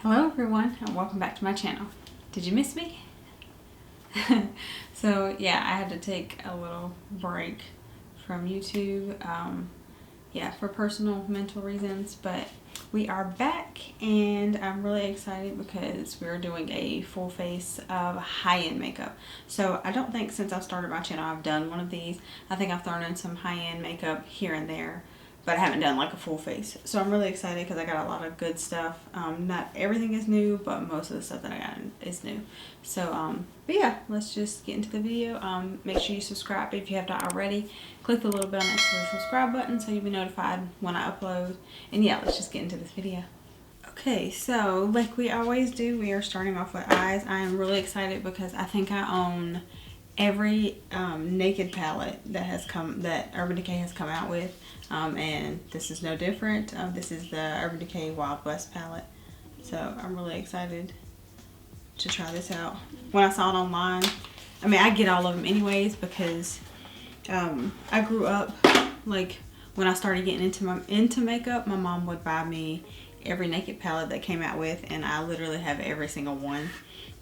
Hello everyone and welcome back to my channel. Did you miss me? So yeah, I had to take a little break from YouTube, for personal mental reasons, but we are back and I'm really excited because we're doing a full face of high-end makeup. So I don't think since I've started my channel I've done one of these. I think I've thrown in some high-end makeup here and there, but I haven't done like a full face. So I'm really excited because I got a lot of good stuff. Not everything is new, but most of the stuff that I got is new. So, but yeah, let's just get into the video. Make sure you subscribe if you have not already. Click the little bell next to the subscribe button so you'll be notified when I upload. And yeah, let's just get into this video. Okay, so like we always do, we are starting off with eyes. I am really excited because I think I own every naked palette that Urban Decay has come out with, and this is no different. This is the Urban Decay Wild West palette, so I'm really excited to try this out. When I saw it online, I mean I get all of them anyways because I grew up, like when I started getting into makeup, my mom would buy me every naked palette that came out with, and I literally have every single one.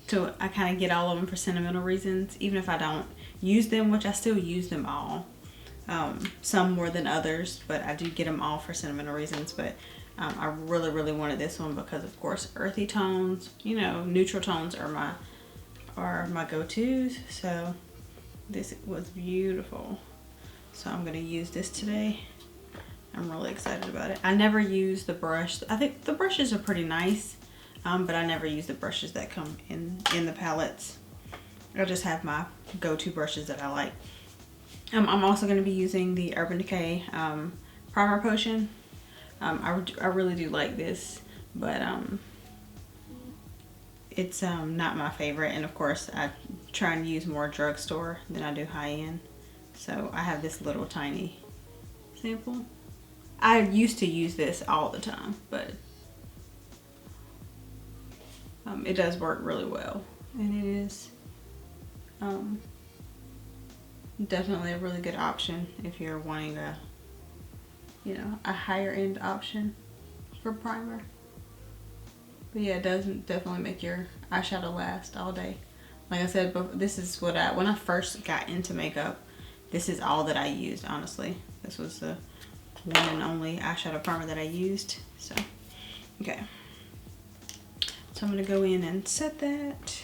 So I kind of get all of them for sentimental reasons, even if I don't use them, which I still use them all. Some more than others, but I do get them all for sentimental reasons. But I really wanted this one because, of course, earthy tones, you know, neutral tones are my go-tos. So this was beautiful. So I'm going to use this today. I'm really excited about it. I never use the brush. I think the brushes are pretty nice. But I never use the brushes that come in the palettes. I just have my go-to brushes that I like. I'm also going to be using the Urban Decay Primer Potion. I really do like this, but it's not my favorite. And of course, I try and use more drugstore than I do high-end. So I have this little tiny sample. I used to use this all the time, but it does work really well, and it is definitely a really good option if you're wanting a, you know, a higher end option for primer. But yeah, it does definitely make your eyeshadow last all day. Like I said, but this is what when I first got into makeup, this is all that I used, honestly. This was the one and only eyeshadow primer that I used. So, okay. So I'm going to go in and set that,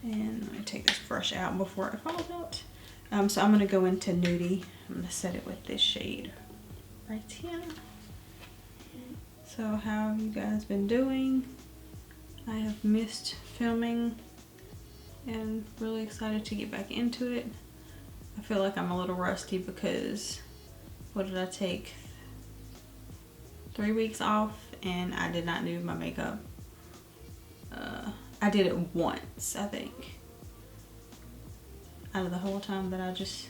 and I'm going to take this brush out before it falls out. So I'm going to go into Nudie. I'm going to set it with this shade right here. So how have you guys been doing? I have missed filming and really excited to get back into it. I feel like I'm a little rusty because what did I take? 3 weeks off, and I did not do my makeup. I did it once, I think, out of the whole time that I just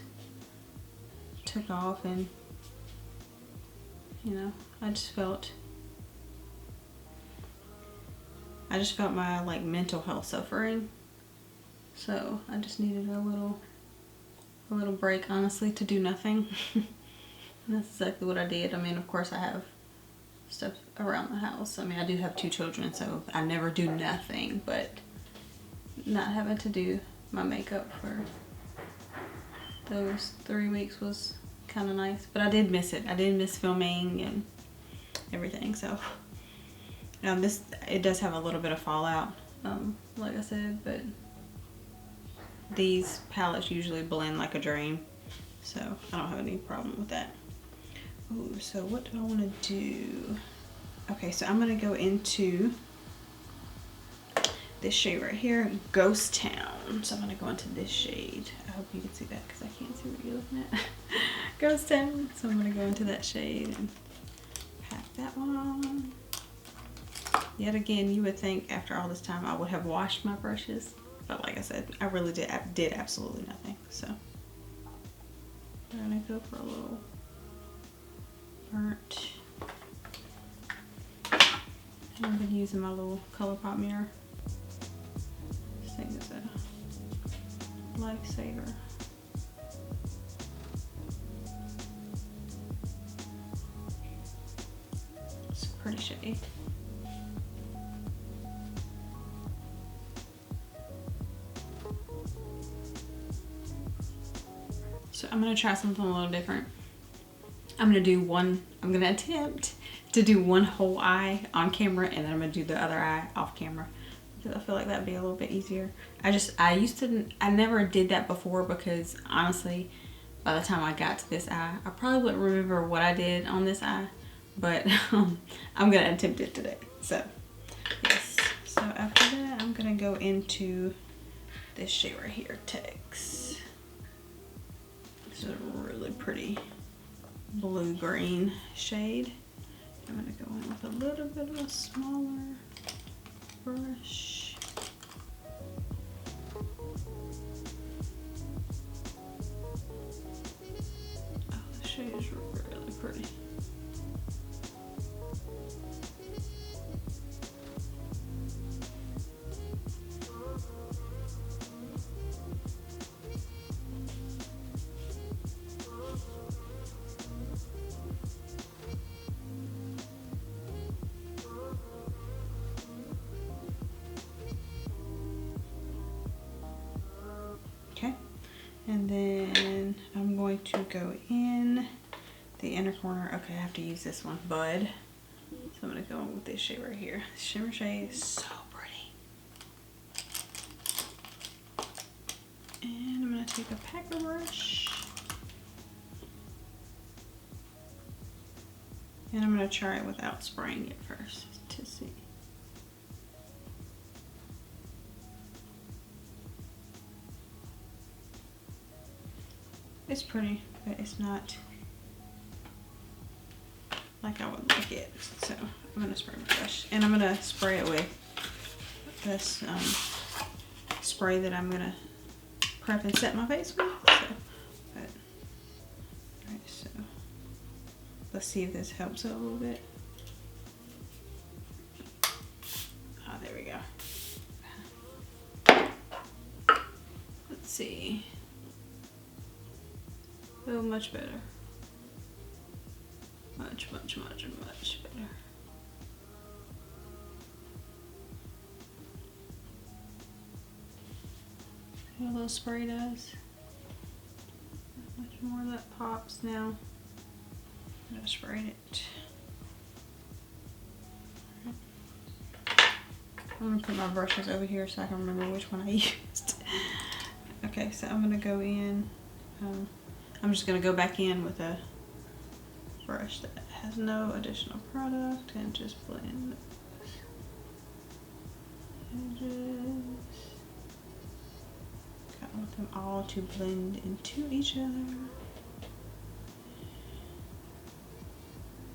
took off, and you know, I just felt my like mental health suffering, so I just needed a little break, honestly, to do nothing. And that's exactly what I did. I mean, of course I have stuff around the house. I mean, I do have 2 children, so I never do nothing, but not having to do my makeup for those 3 weeks was kind of nice. But I did miss it. I did miss filming and everything. So it does have a little bit of fallout, like I said, but these palettes usually blend like a dream, so I don't have any problem with that. Ooh, so what do I want to do? Okay, so I'm going to go into this shade right here, Ghost Town. So I'm going to go into this shade. I hope you can see that because I can't see what you're looking at. Ghost Town. So I'm going to go into that shade and pat that one on. Yet again, you would think after all this time I would have washed my brushes, but like I said, I really did absolutely nothing. So we're going to go for a little burnt. And I've been using my little ColourPop mirror. This thing is a lifesaver. It's a pretty shade. So I'm gonna try something a little different. I'm gonna attempt to do one whole eye on camera, and then I'm gonna do the other eye off camera. Because I feel like that'd be a little bit easier. I never did that before because honestly, by the time I got to this eye, I probably wouldn't remember what I did on this eye, but I'm gonna attempt it today. So yes, so after that, I'm gonna go into this shade right here, Tex. This is a really pretty blue-green shade. I'm gonna go in with a little bit of a smaller brush. Oh, the shade is really pretty. Okay, and then I'm going to go in the inner corner. Okay, I have to use this one, Bud. So I'm gonna go in with this shade right here. This shimmer shade is so pretty. And I'm gonna take a packer brush. And I'm gonna try it without spraying it first to see. It's pretty, but it's not like I would like it. So I'm gonna spray my brush, and I'm gonna spray it with this spray that I'm gonna prep and set my face with. Alright, so let's see if this helps it a little bit. Oh, there we go. Let's see. Oh, much better. Much better. See what a little spray does? Much more that pops now. I sprayed it. I'm gonna put my brushes over here so I can remember which one I used. Okay, so I'm gonna go in. I'm just gonna go back in with a brush that has no additional product and just blend those edges. Kind of want them all to blend into each other.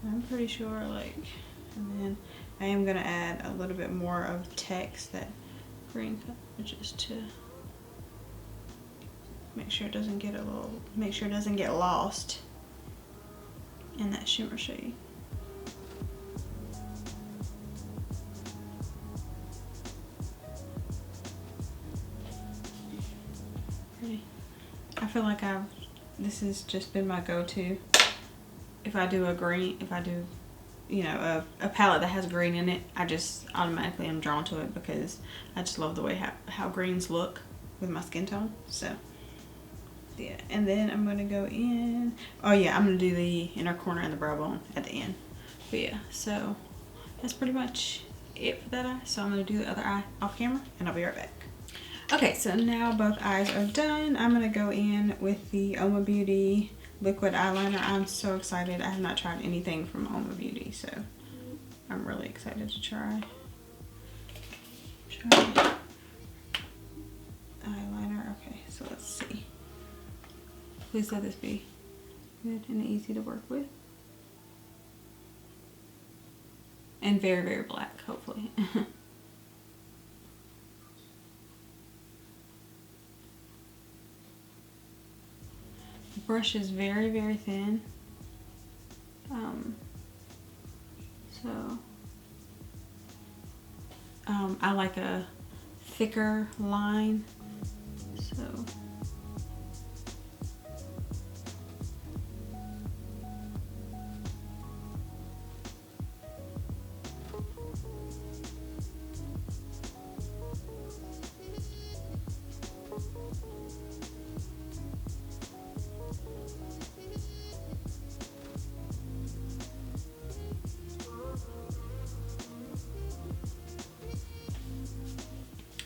I'm pretty sure, like, and then I am gonna add a little bit more of text, that green color, just to make sure it doesn't get lost in that shimmer shade. Pretty. I feel like this has just been my go-to. If I do you know, a palette that has green in it, I just automatically am drawn to it because I just love the way how greens look with my skin tone. So yeah, and then I'm gonna go in. Oh yeah, I'm gonna do the inner corner and the brow bone at the end. But yeah, so that's pretty much it for that eye. So I'm gonna do the other eye off camera, and I'll be right back. Okay, so now both eyes are done. I'm gonna go in with the Uoma Beauty liquid eyeliner. I'm so excited. I have not tried anything from Uoma Beauty, so I'm really excited to try eyeliner. Okay, so let's see. Please let this be good and easy to work with. And very, very black, hopefully. The brush is very, very thin. I like a thicker line, so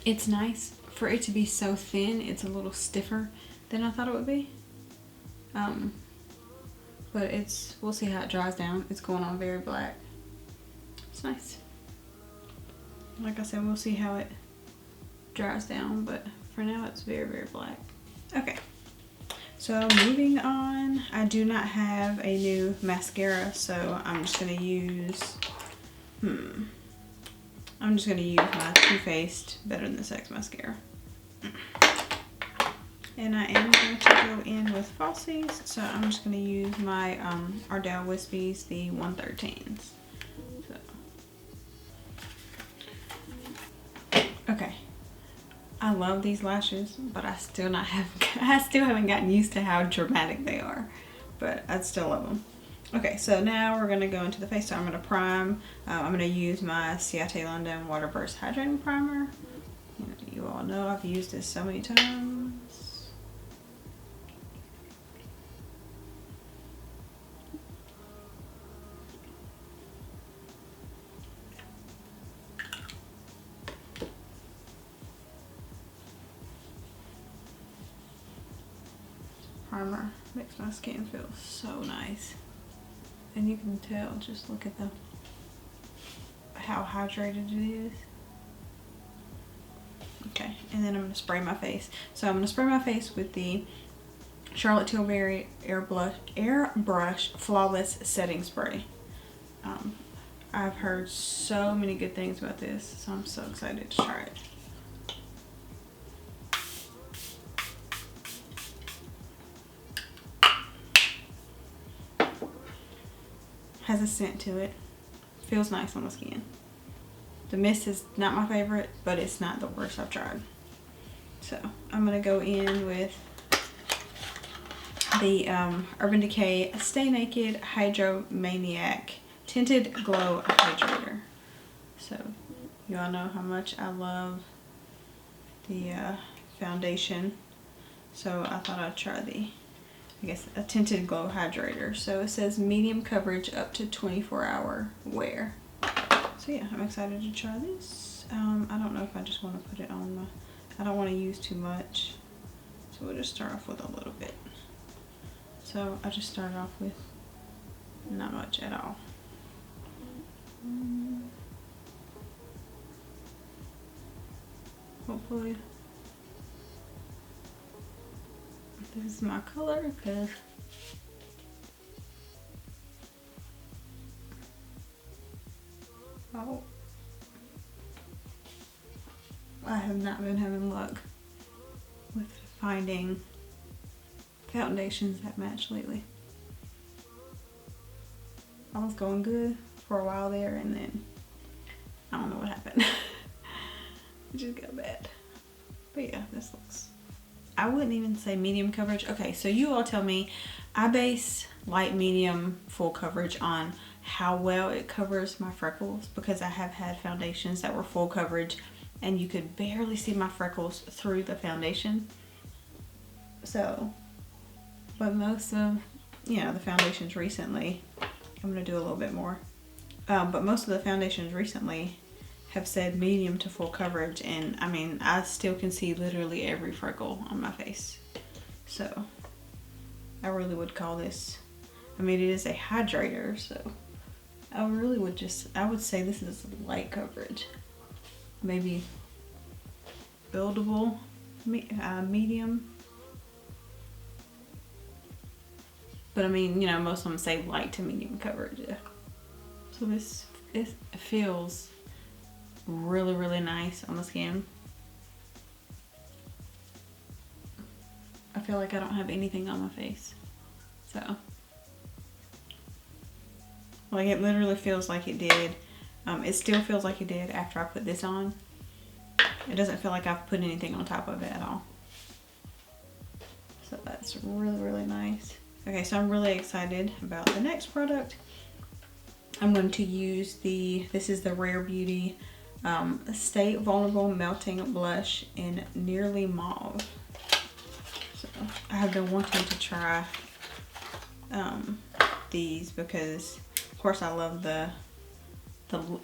It's nice for it to be so thin. It's a little stiffer than I thought it would be. But we'll see how it dries down. It's going on very black. It's nice. Like I said, we'll see how it dries down, but for now it's very, very black. Okay, so moving on, I do not have a new mascara, so I'm just gonna use, my Too Faced Better Than Sex mascara. And I am going to go in with falsies, so I'm just going to use my Ardell Wispies, the 113s. So. Okay, I love these lashes, but I still haven't gotten used to how dramatic they are, but I still love them. Okay, so now we're going to go into the face. So I'm going to prime. I'm going to use my Ciate London Waterburst Hydrating Primer. You all know I've used this so many times. Primer makes my skin feel so nice, and you can tell, just look at how hydrated it is. Okay, and then I'm going to spray my face. So I'm going to spray my face with the Charlotte Tilbury Airbrush Flawless Setting Spray. I've heard so many good things about this, so I'm so excited to try it. Has a scent to it. Feels nice on the skin. The mist is not my favorite, but it's not the worst I've tried. So I'm gonna go in with the Urban Decay Stay Naked Hydromaniac Tinted Glow Hydrator. So you all know how much I love the foundation. So I thought I'd try a Tinted Glow Hydrator. So it says medium coverage up to 24-hour wear. So yeah, I'm excited to try this. I don't know if I just want to put it on I don't want to use too much. So we'll just start off with a little bit. So I just started off with not much at all. Hopefully this is my color, because I have not been having luck with finding foundations that match lately. I was going good for a while there, and then I don't know what happened. It just got bad. But yeah, this looks, I wouldn't even say medium coverage. Okay, so you all tell me. I base light, medium, full coverage on how well it covers my freckles, because I have had foundations that were full coverage and you could barely see my freckles through the foundation. So, but most of, the foundations recently, I'm going to do a little bit more, but most of the foundations recently have said medium to full coverage, and I mean, I still can see literally every freckle on my face. So I really would call this, I mean, it is a hydrator, so I really would I would say this is light coverage. Maybe buildable, medium. But I mean, most of them say light to medium coverage. Yeah. So it feels really, really nice on the skin. I feel like I don't have anything on my face. So, like, it literally feels like it did. It still feels like it did after I put this on. It doesn't feel like I've put anything on top of it at all. So that's really, really nice. Okay, so I'm really excited about the next product. I'm going to use this is the Rare Beauty Stay Vulnerable Melting Blush in Nearly Mauve. So I have been wanting to try these because, of course, I love the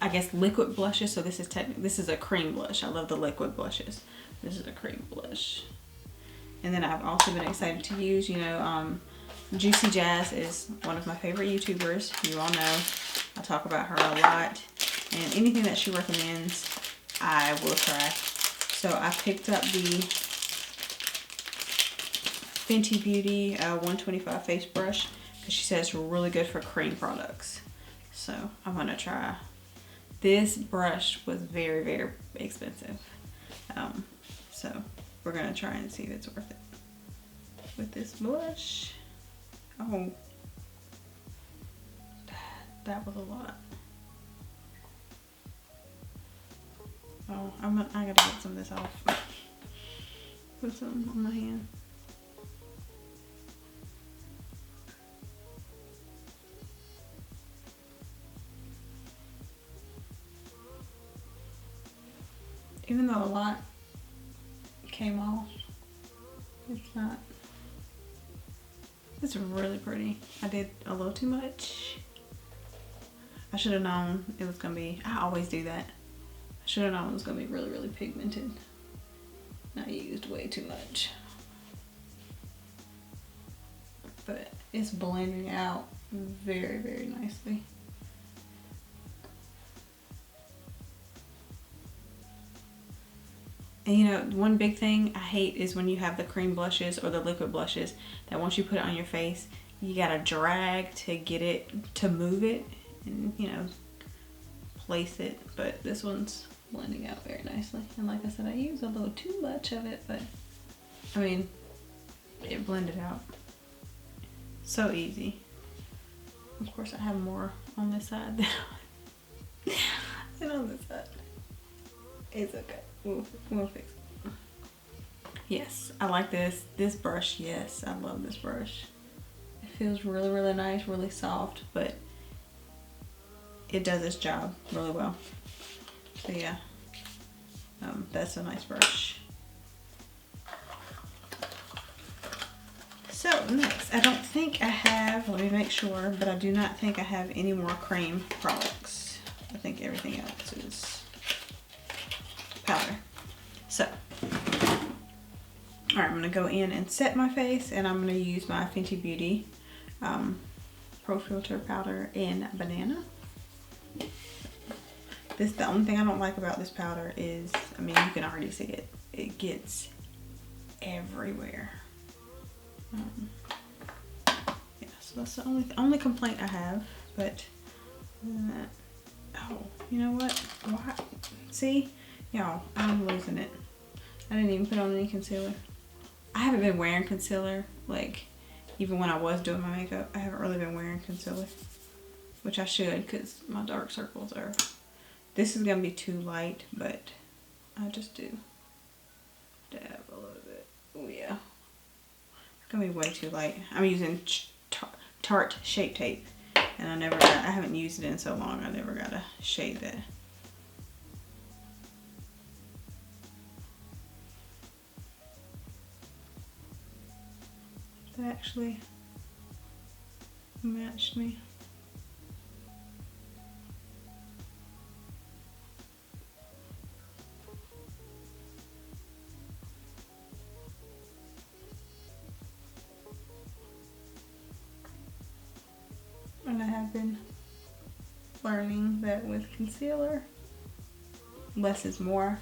I guess liquid blushes. So this is a cream blush. I love the liquid blushes. This is a cream blush. And then I've also been excited to use, you know, Juicy Jazz is one of my favorite YouTubers. You all know I talk about her a lot. And anything that she recommends, I will try. So I picked up the Fenty Beauty 125 face brush because she says it's really good for cream products. So I'm gonna try. This brush was very, very expensive. So we're gonna try and see if it's worth it with this blush. Oh, that was a lot. Oh, I gotta get some of this off. Put some on my hand. Even though a lot came off, it's not. It's really pretty. I did a little too much. I should have known it was gonna be, I always do that. I should have known it was gonna be really, really pigmented. I used way too much. But it's blending out very, very nicely. And you know, one big thing I hate is when you have the cream blushes or the liquid blushes that once you put it on your face, you gotta drag to get it, to move it and, you know, place it. But this one's blending out very nicely. And like I said, I used a little too much of it, but I mean, it blended out so easy. Of course, I have more on this side than on this side. It's okay. We'll fix it. Yes, I like this. This brush, yes, I love this brush. It feels really, really nice, really soft, but it does its job really well. So yeah, that's a nice brush. So next, I don't think I have, let me make sure, but I do not think I have any more cream products. I think everything else is powder. So, alright, I'm going to go in and set my face, and I'm going to use my Fenty Beauty Pro Filter powder in Banana. The only thing I don't like about this powder is, I mean, you can already see it. It gets everywhere. Yeah, so that's the only complaint I have, but oh, you know what? Why? See? Y'all, I'm losing it. I didn't even put on any concealer. I haven't been wearing concealer, like, even when I was doing my makeup. I haven't really been wearing concealer, which I should, because my dark circles are, this is going to be too light, but I just do dab a little bit. Oh yeah. It's going to be way too light. I'm using Tarte Shape Tape, and I haven't used it in so long, I never got to shade that. That actually matched me. And I have been learning that with concealer, less is more,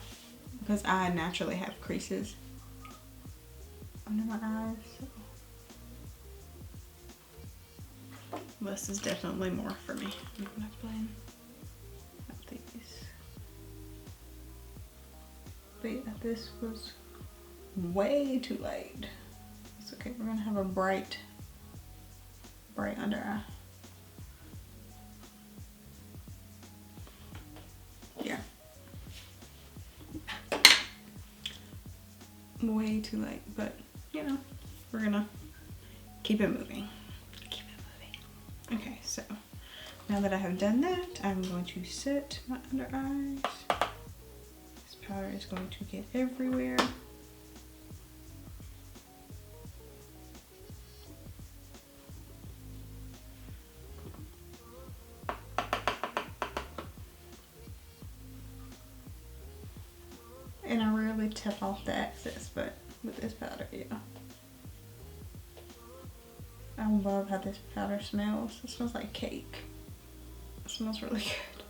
because I naturally have creases under my eyes. So less is definitely more for me. I'm gonna blend out these. But yeah, this was way too light. It's okay, we're gonna have a bright under eye. Yeah. Way too light, but you know, we're gonna keep it moving. Okay, so now that I have done that, I'm going to set my under eyes. This powder is going to get everywhere. And I rarely tap off the excess, but with this powder, yeah. I love how this powder smells. It smells like cake. It smells really good.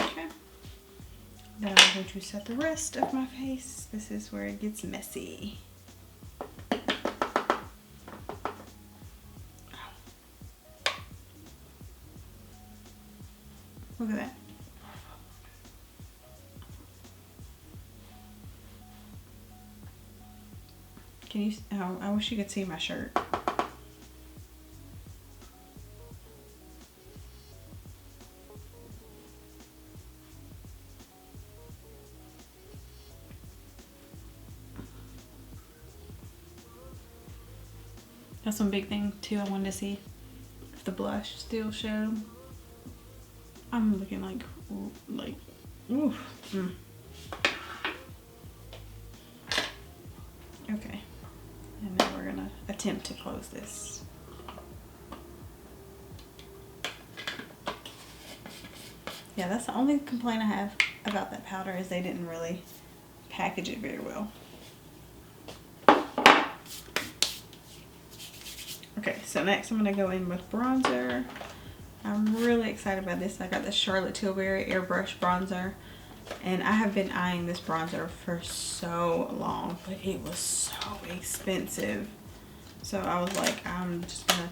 Okay. Now I'm going to set the rest of my face. This is where it gets messy. Look at that. Can you, oh, I wish you could see my shirt. That's one big thing too I wanted to see if the blush still showed. I'm looking like oof. Okay, and now we're gonna attempt to close this. Yeah, that's the only complaint I have about that powder is they didn't really package it very well. Okay, so next I'm gonna go in with bronzer. I'm really excited about this. I got the Charlotte Tilbury Airbrush bronzer, and I have been eyeing this bronzer for so long, but it was so expensive. So I was like, I'm just gonna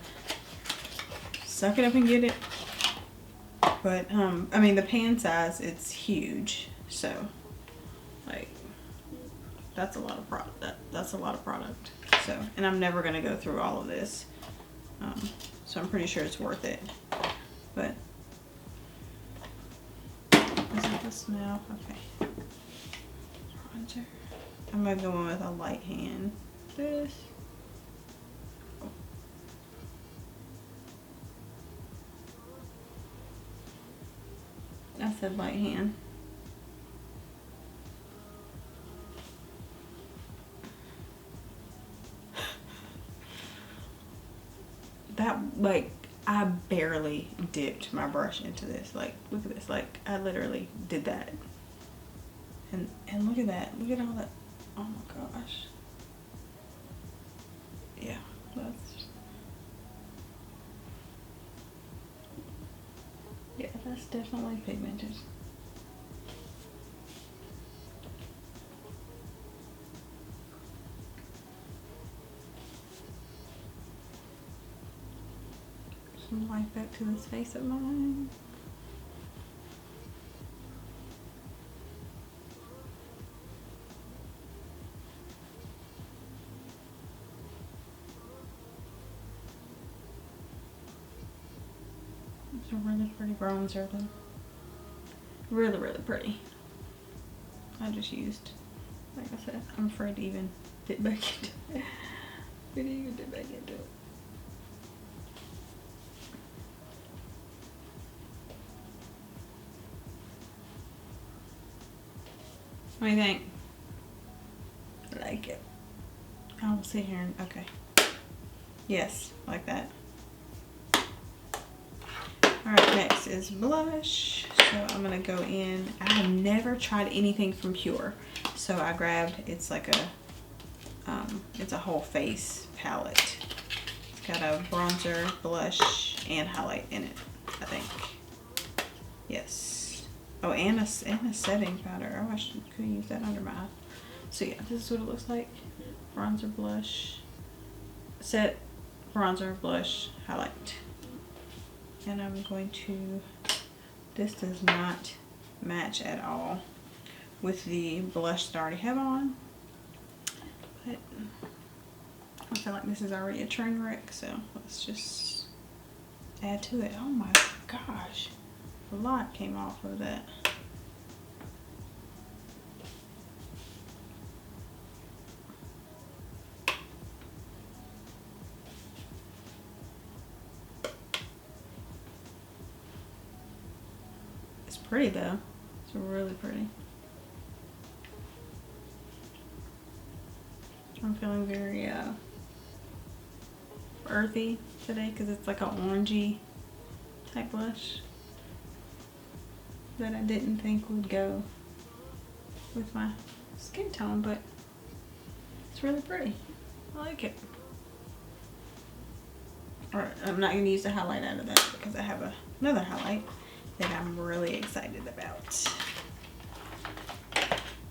suck it up and get it. But I mean, the pan size, it's huge. So like, that's a lot of product. That's a lot of product. So, and I'm never gonna go through all of this. So I'm pretty sure it's worth it. But is it the smell? Okay. Bronzer. I'm gonna go in with a light hand. This. Oh. I said light hand. That, like, I barely dipped my brush into this. Like, look at this. Like, I literally did that. And look at that. Look at all that. Oh my gosh. Yeah, that's definitely pigmented. Some light back to this face of mine. It's a really pretty bronzer though. Really, really pretty. I just used, like I said, I'm afraid to even dip back into it. Didn't even dip back into it. What do you think? I like it. I'll sit here and, okay. Yes, like that. Alright, next is blush. So I'm going to go in. I have never tried anything from Pure. So I grabbed, it's like a, it's a whole face palette. It's got a bronzer, blush, and highlight in it, I think. Yes. Oh, and a setting powder. Oh, I could use that under my eye. So yeah, this is what it looks like. Bronzer, blush, set, bronzer, blush, highlight. And I'm going to, this does not match at all with the blush that I already have on. But I feel like this is already a train wreck, so let's just add to it. Oh my gosh. A lot came off of that. It's pretty though. It's really pretty. I'm feeling very earthy today because it's like an orangey type blush that I didn't think would go with my skin tone, but it's really pretty. I like it. Alright, I'm not going to use the highlight out of that because I have another highlight that I'm really excited about.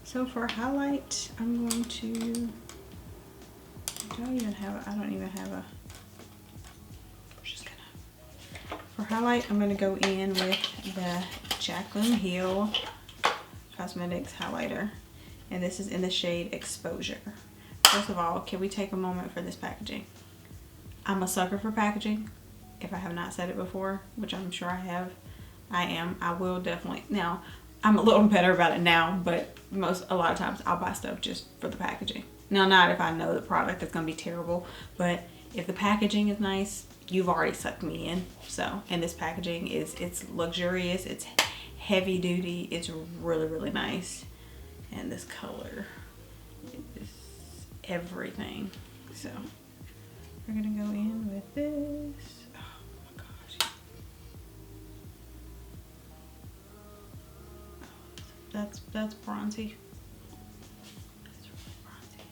So for highlight, I'm going to, I don't even have a, for highlight, I'm going to go in with the Jaclyn Hill Cosmetics highlighter, and this is in the shade Exposure. First of all, can we take a moment for this packaging? I'm a sucker for packaging. If I have not said it before, which I'm sure I have, I will definitely. Now, I'm a little better about it now, but a lot of times I'll buy stuff just for the packaging. Now, not if I know the product is going to be terrible, but if the packaging is nice, you've already sucked me in. So, and this packaging it's luxurious, it's heavy duty, it's really, really nice. And this color is everything. So, we're going to go in with this. Oh my gosh. That's bronzy. That's really bronzy.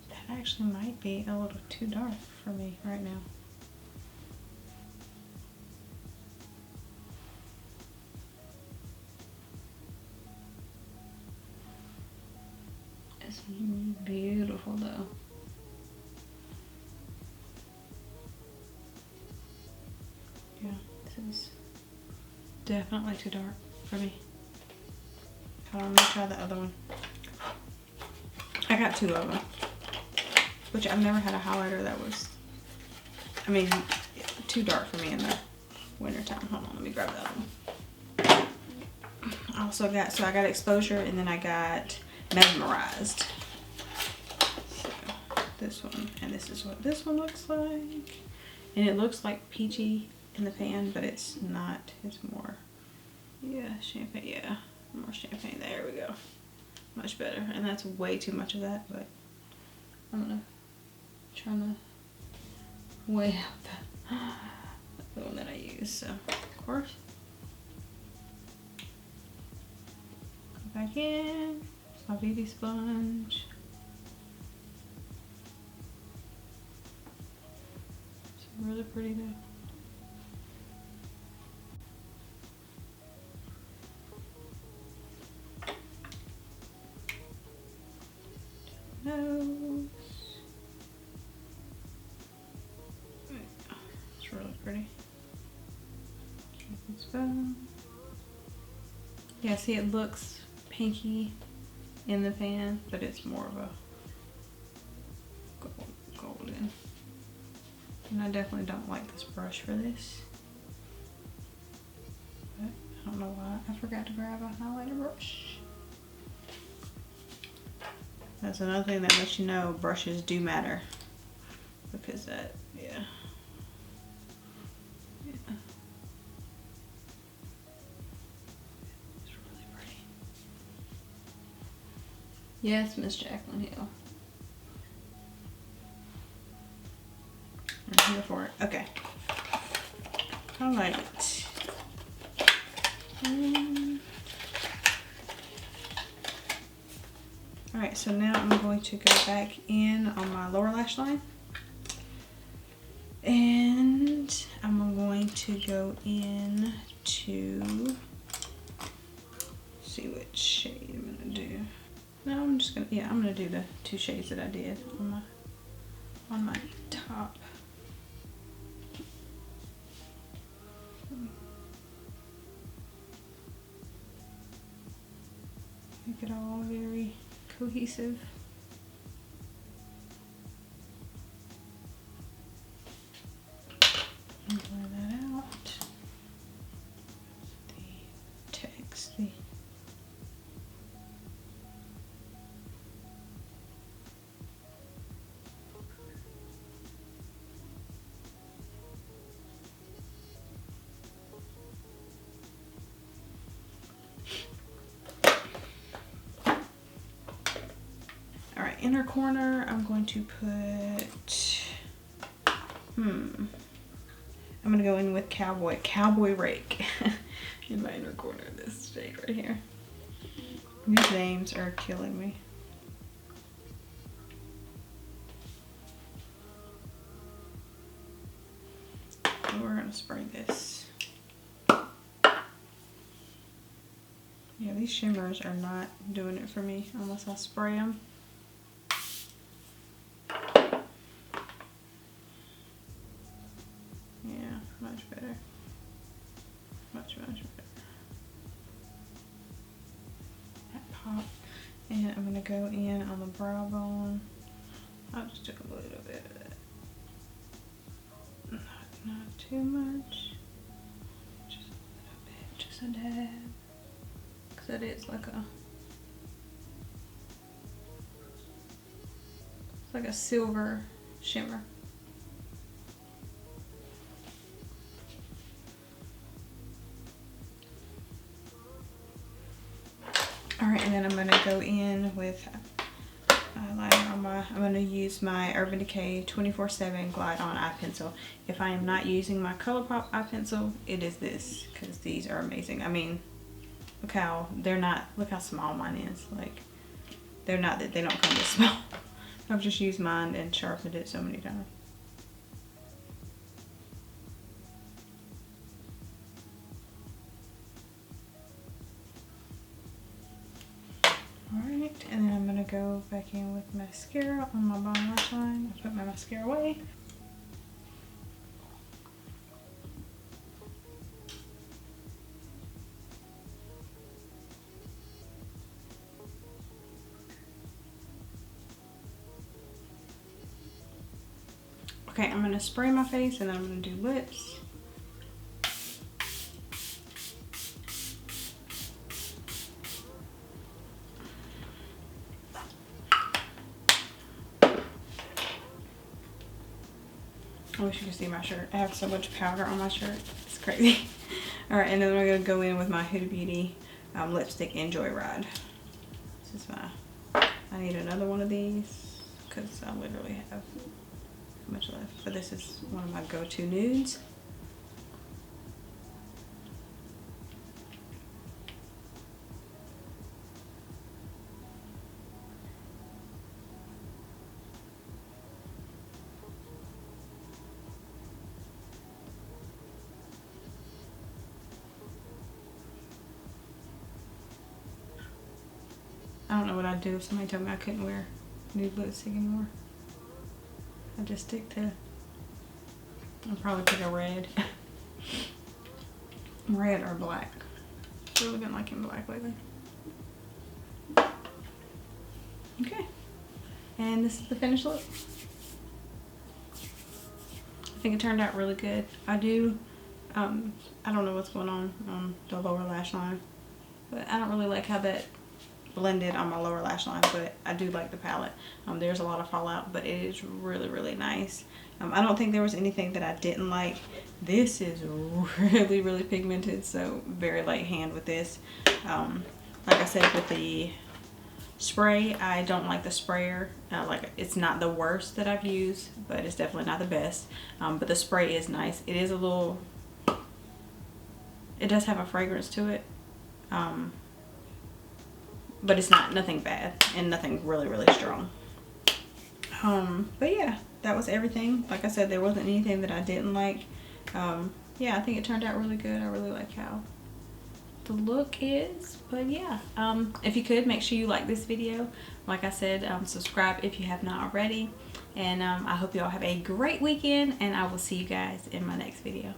That actually might be a little too dark for me right now. It's beautiful though. Yeah, this is definitely too dark for me. Hold on, let me try the other one. I got two of them, which I've never had a highlighter that was, I mean, too dark for me in the winter time. Hold on, let me grab the other one. I also got, so I got Exposure, and then I got Mesmerized. So this one, and this is what this one looks like. And it looks like peachy in the pan, but it's not. It's more, yeah, champagne. Yeah, more champagne. There we go. Much better. And that's way too much of that, but I'm gonna try to weigh out the one that I use. So of course, go back in. It's my beauty sponge. It's really pretty though. Nose. It's really pretty. Yeah, see, it looks pinky in the pan, but it's more of a golden. And I definitely don't like this brush for this. But I don't know why I forgot to grab a highlighter brush. That's another thing that lets you know brushes do matter. Because that, yeah. Yeah. It's really pretty. Yes, Miss Jaclyn Hill. I'm here for it. Okay. Highlight it. Alright, so now I'm going to go back in on my lower lash line. And I'm going to go in to see which shade I'm gonna do. No, I'm just gonna, yeah, I'm gonna do the two shades that I did on my top. Make it all very cohesive. And blur that out. The text, inner corner, I'm going to put, I'm gonna go in with Cowboy Rake. in my inner corner, this shade right here. These names are killing me. And we're gonna spray this. Yeah, these shimmers are not doing it for me unless I spray them. Yeah, much better. Much better. That pop. And I'm gonna go in on the brow bone. I'll just do a little bit of it. Not too much. Just a little bit, just a dab. Cause that is like a silver shimmer. Alright, and then I'm gonna go in with eyeliner on my, I'm gonna use my Urban Decay 24/7 Glide On eye pencil. If I am not using my ColourPop eye pencil, it is this, because these are amazing. I mean, look how look how small mine is. Like, they don't come this small. I've just used mine and sharpened it so many times. Alright, and then I'm gonna go back in with mascara on my bottom lash line. I'll put my mascara away. Okay, I'm gonna spray my face and then I'm gonna do lips. I wish you could see my shirt. I have so much powder on my shirt. It's crazy. Alright, and then we're going to go in with my Huda Beauty lipstick in Joyride. This is my... I need another one of these because I literally have so much left. But this is one of my go-to nudes. I don't know what I'd do if somebody told me I couldn't wear nude lipstick anymore. I'd just stick to, I'll probably pick a red. Red or black. I've really been liking black lately. Okay. And this is the finished look. I think it turned out really good. I don't know what's going on the lower lash line, but I don't really like how that blended on my lower lash line, but I do like the palette. There's a lot of fallout, but it is really, really nice. I don't think there was anything that I didn't like. This is really, really pigmented, so very light hand with this. Like I said, with the spray, I don't like the sprayer. Like, it's not the worst that I've used, but it's definitely not the best. But the spray is nice. It is a little, it does have a fragrance to it. But it's nothing bad and nothing really, really strong. But yeah, that was everything. Like I said, there wasn't anything that I didn't like. Yeah, I think it turned out really good. I really like how the look is. But yeah, if you could, make sure you like this video. Like I said, subscribe if you have not already. And I hope you all have a great weekend, and I will see you guys in my next video.